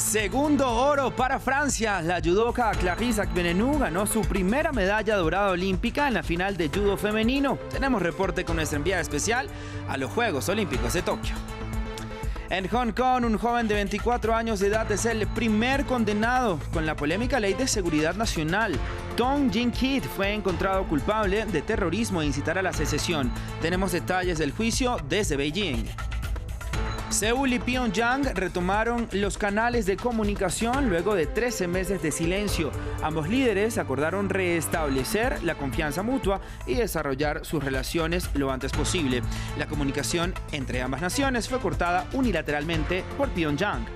Segundo oro para Francia. La judoka Clarisse Agbenienou ganó su primera medalla dorada olímpica en la final de judo femenino. Tenemos reporte con nuestra enviada especial a los Juegos Olímpicos de Tokio. En Hong Kong, un joven de 24 años de edad es el primer condenado con la polémica Ley de Seguridad Nacional. Tong Jin-kit fue encontrado culpable de terrorismo e incitar a la secesión. Tenemos detalles del juicio desde Beijing. Seúl y Pyongyang retomaron los canales de comunicación luego de 13 meses de silencio. Ambos líderes acordaron restablecer la confianza mutua y desarrollar sus relaciones lo antes posible. La comunicación entre ambas naciones fue cortada unilateralmente por Pyongyang.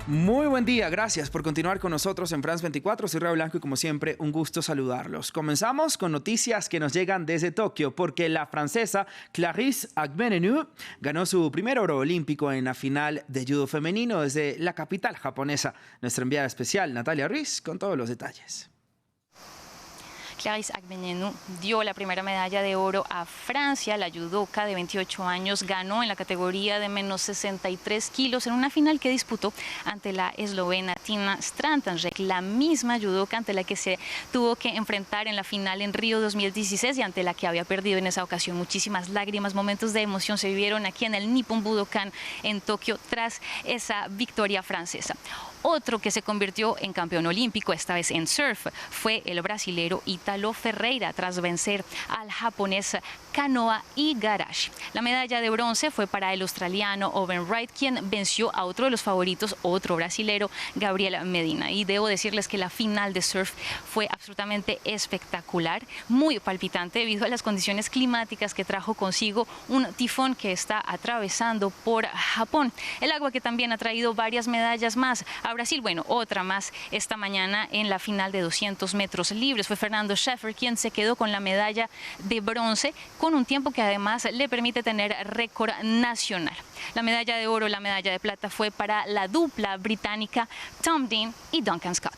Muy buen día, gracias por continuar con nosotros en France 24. Soy Raúl Blanco y como siempre un gusto saludarlos. Comenzamos con noticias que nos llegan desde Tokio porque la francesa Clarisse Agbenienou ganó su primer oro olímpico en la final de judo femenino desde la capital japonesa. Nuestra enviada especial Natalia Ruiz con todos los detalles. Clarisse Agbenienou dio la primera medalla de oro a Francia. La judoka de 28 años ganó en la categoría de menos 63 kilos en una final que disputó ante la eslovena Tina Strantanjek, la misma judoka ante la que se tuvo que enfrentar en la final en Río 2016 y ante la que había perdido en esa ocasión. Muchísimas lágrimas, momentos de emoción se vivieron aquí en el Nippon Budokan en Tokio tras esa victoria francesa. Otro que se convirtió en campeón olímpico, esta vez en surf, fue el brasilero Ítalo Ferreira tras vencer al japonés Kanoa Igarashi. La medalla de bronce fue para el australiano Owen Wright, quien venció a otro de los favoritos, otro brasilero, Gabriel Medina. Y debo decirles que la final de surf fue absolutamente espectacular, muy palpitante debido a las condiciones climáticas que trajo consigo un tifón que está atravesando por Japón. El agua que también ha traído varias medallas más a Brasil. Bueno, otra más esta mañana en la final de 200 metros libres. Fue Fernando Schäfer quien se quedó con la medalla de bronce con un tiempo que además le permite tener récord nacional. La medalla de oro y la medalla de plata fue para la dupla británica Tom Dean y Duncan Scott.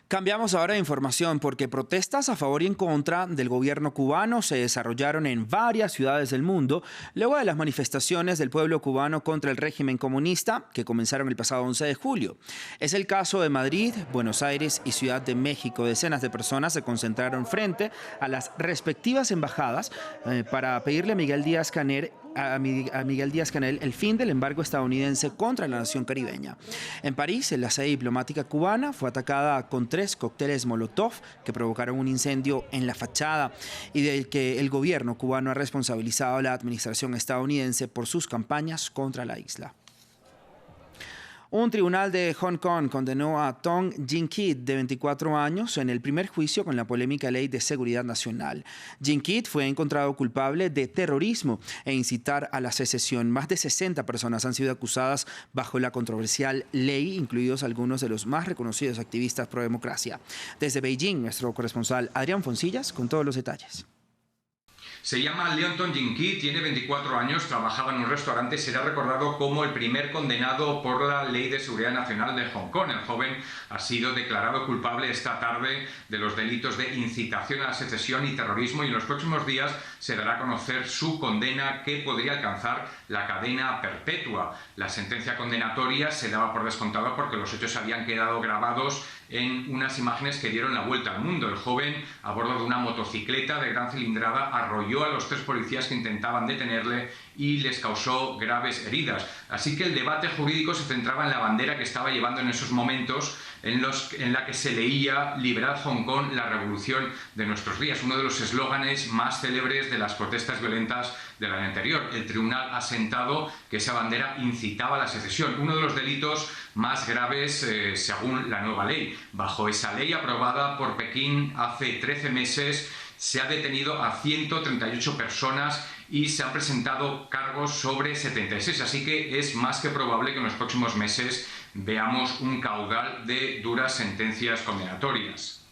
Cambiamos ahora de información porque protestas a favor y en contra del gobierno cubano se desarrollaron en varias ciudades del mundo luego de las manifestaciones del pueblo cubano contra el régimen comunista que comenzaron el pasado 11 de julio. Es el caso de Madrid, Buenos Aires y Ciudad de México. Decenas de personas se concentraron frente a las respectivas embajadas para pedirle a Miguel Díaz-Canel el fin del embargo estadounidense contra la nación caribeña. En París, la sede diplomática cubana fue atacada con 3 cócteles Molotov que provocaron un incendio en la fachada y del que el gobierno cubano ha responsabilizado a la administración estadounidense por sus campañas contra la isla. Un tribunal de Hong Kong condenó a Tong Jin-kit, de 24 años, en el primer juicio con la polémica Ley de Seguridad Nacional. Jin-kit fue encontrado culpable de terrorismo e incitar a la secesión. Más de 60 personas han sido acusadas bajo la controversial ley, incluidos algunos de los más reconocidos activistas pro democracia. Desde Beijing, nuestro corresponsal Adrián Foncillas con todos los detalles. Se llama Leon Tong Jin-kit, tiene 24 años, trabajaba en un restaurante y será recordado como el primer condenado por la Ley de Seguridad Nacional de Hong Kong. El joven ha sido declarado culpable esta tarde de los delitos de incitación a la secesión y terrorismo y en los próximos días se dará a conocer su condena que podría alcanzar la cadena perpetua. La sentencia condenatoria se daba por descontada porque los hechos habían quedado grabados en unas imágenes que dieron la vuelta al mundo. El joven, a bordo de una motocicleta de gran cilindrada, arrolló a los 3 policías que intentaban detenerle y les causó graves heridas. Así que el debate jurídico se centraba en la bandera que estaba llevando en esos momentos en la que se leía «Liberad Hong Kong, la revolución de nuestros días», uno de los eslóganes más célebres de las protestas violentas del año anterior. El tribunal ha sentado que esa bandera incitaba a la secesión, uno de los delitos más graves según la nueva ley. Bajo esa ley aprobada por Pekín hace 13 meses, se ha detenido a 138 personas y se han presentado cargos sobre 76, así que es más que probable que en los próximos meses veamos un caudal de duras sentencias condenatorias.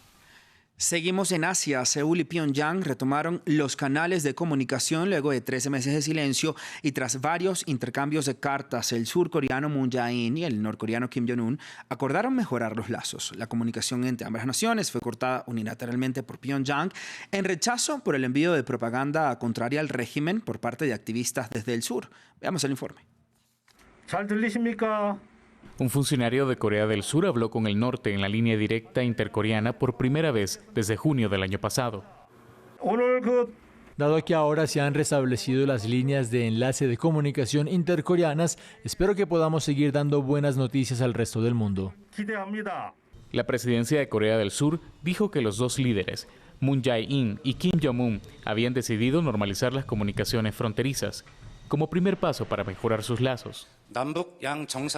Seguimos en Asia. Seúl y Pyongyang retomaron los canales de comunicación luego de 13 meses de silencio y tras varios intercambios de cartas. El surcoreano Moon Jae-in y el norcoreano Kim Jong-un acordaron mejorar los lazos. La comunicación entre ambas naciones fue cortada unilateralmente por Pyongyang en rechazo por el envío de propaganda contraria al régimen por parte de activistas desde el sur. Veamos el informe. 잘 들리십니까? Un funcionario de Corea del Sur habló con el norte en la línea directa intercoreana por primera vez desde junio del año pasado. Dado que ahora se han restablecido las líneas de enlace de comunicación intercoreanas, espero que podamos seguir dando buenas noticias al resto del mundo. La presidencia de Corea del Sur dijo que los dos líderes, Moon Jae-in y Kim Jong-un, habían decidido normalizar las comunicaciones fronterizas como primer paso para mejorar sus lazos.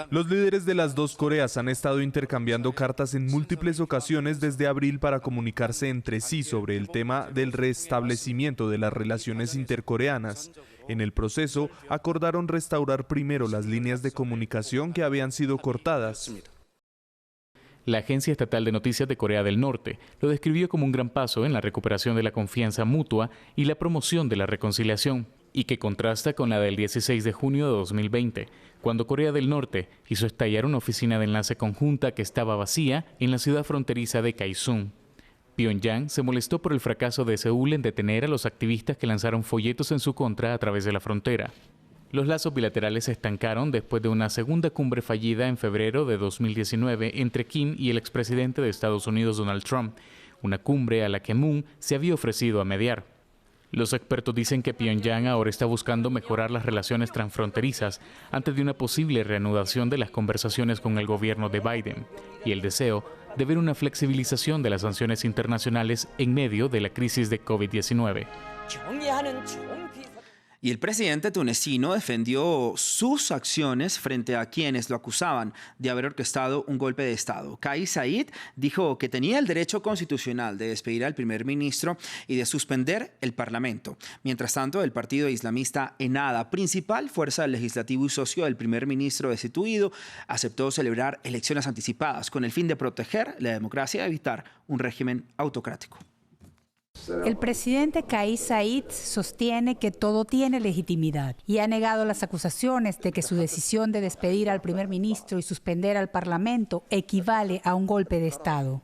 Los líderes de las dos Coreas han estado intercambiando cartas en múltiples ocasiones desde abril para comunicarse entre sí sobre el tema del restablecimiento de las relaciones intercoreanas. En el proceso, acordaron restaurar primero las líneas de comunicación que habían sido cortadas. La Agencia Estatal de Noticias de Corea del Norte lo describió como un gran paso en la recuperación de la confianza mutua y la promoción de la reconciliación, y que contrasta con la del 16 de junio de 2020, cuando Corea del Norte hizo estallar una oficina de enlace conjunta que estaba vacía en la ciudad fronteriza de Kaesong. Pyongyang se molestó por el fracaso de Seúl en detener a los activistas que lanzaron folletos en su contra a través de la frontera. Los lazos bilaterales se estancaron después de una segunda cumbre fallida en febrero de 2019 entre Kim y el expresidente de Estados Unidos, Donald Trump, una cumbre a la que Moon se había ofrecido a mediar. Los expertos dicen que Pyongyang ahora está buscando mejorar las relaciones transfronterizas antes de una posible reanudación de las conversaciones con el gobierno de Biden y el deseo de ver una flexibilización de las sanciones internacionales en medio de la crisis de COVID-19. Y el presidente tunecino defendió sus acciones frente a quienes lo acusaban de haber orquestado un golpe de Estado. Kais Saied dijo que tenía el derecho constitucional de despedir al primer ministro y de suspender el Parlamento. Mientras tanto, el partido islamista Ennahda, principal fuerza del legislativo y socio del primer ministro destituido, aceptó celebrar elecciones anticipadas con el fin de proteger la democracia y evitar un régimen autocrático. El presidente Kais Saied sostiene que todo tiene legitimidad y ha negado las acusaciones de que su decisión de despedir al primer ministro y suspender al Parlamento equivale a un golpe de Estado.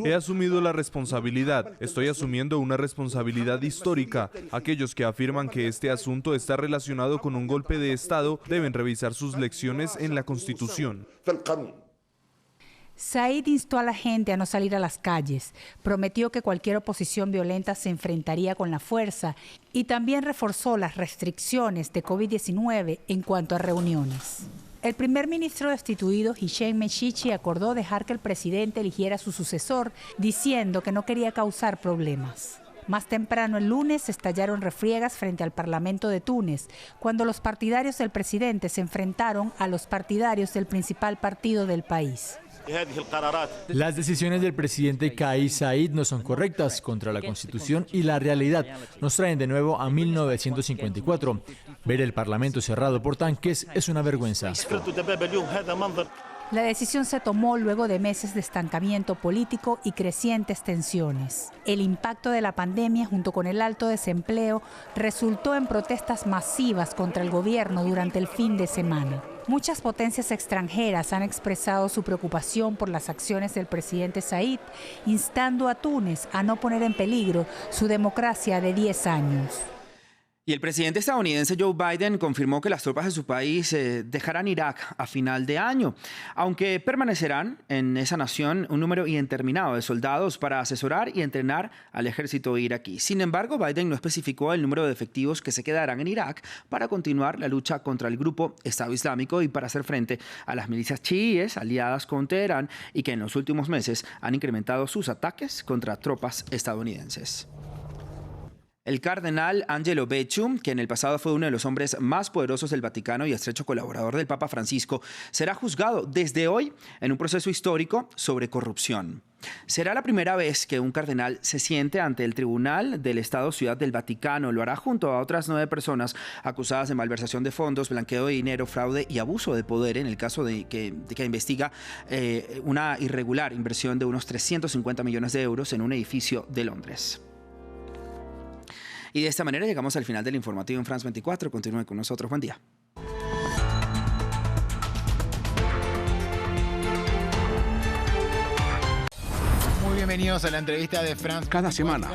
He asumido la responsabilidad. Estoy asumiendo una responsabilidad histórica. Aquellos que afirman que este asunto está relacionado con un golpe de Estado deben revisar sus lecciones en la Constitución. Saied instó a la gente a no salir a las calles, prometió que cualquier oposición violenta se enfrentaría con la fuerza y también reforzó las restricciones de COVID-19 en cuanto a reuniones. El primer ministro destituido, Hichem Mechichi, acordó dejar que el presidente eligiera a su sucesor, diciendo que no quería causar problemas. Más temprano el lunes estallaron refriegas frente al Parlamento de Túnez, cuando los partidarios del presidente se enfrentaron a los partidarios del principal partido del país. Las decisiones del presidente Kais Saied no son correctas, contra la Constitución y la realidad. Nos traen de nuevo a 1954. Ver el Parlamento cerrado por tanques es una vergüenza. La decisión se tomó luego de meses de estancamiento político y crecientes tensiones. El impacto de la pandemia, junto con el alto desempleo, resultó en protestas masivas contra el gobierno durante el fin de semana. Muchas potencias extranjeras han expresado su preocupación por las acciones del presidente Saied, instando a Túnez a no poner en peligro su democracia de 10 años. Y el presidente estadounidense Joe Biden confirmó que las tropas de su país dejarán Irak a final de año, aunque permanecerán en esa nación un número indeterminado de soldados para asesorar y entrenar al ejército iraquí. Sin embargo, Biden no especificó el número de efectivos que se quedarán en Irak para continuar la lucha contra el grupo Estado Islámico y para hacer frente a las milicias chiíes aliadas con Teherán y que en los últimos meses han incrementado sus ataques contra tropas estadounidenses. El cardenal Angelo Becciu, que en el pasado fue uno de los hombres más poderosos del Vaticano y estrecho colaborador del Papa Francisco, será juzgado desde hoy en un proceso histórico sobre corrupción. Será la primera vez que un cardenal se siente ante el Tribunal del Estado Ciudad del Vaticano. Lo hará junto a otras 9 personas acusadas de malversación de fondos, blanqueo de dinero, fraude y abuso de poder en el caso de que investiga una irregular inversión de unos 350 millones de euros en un edificio de Londres. Y de esta manera llegamos al final del informativo en France 24. Continúen con nosotros. Buen día. Muy bienvenidos a la entrevista de France. Cada semana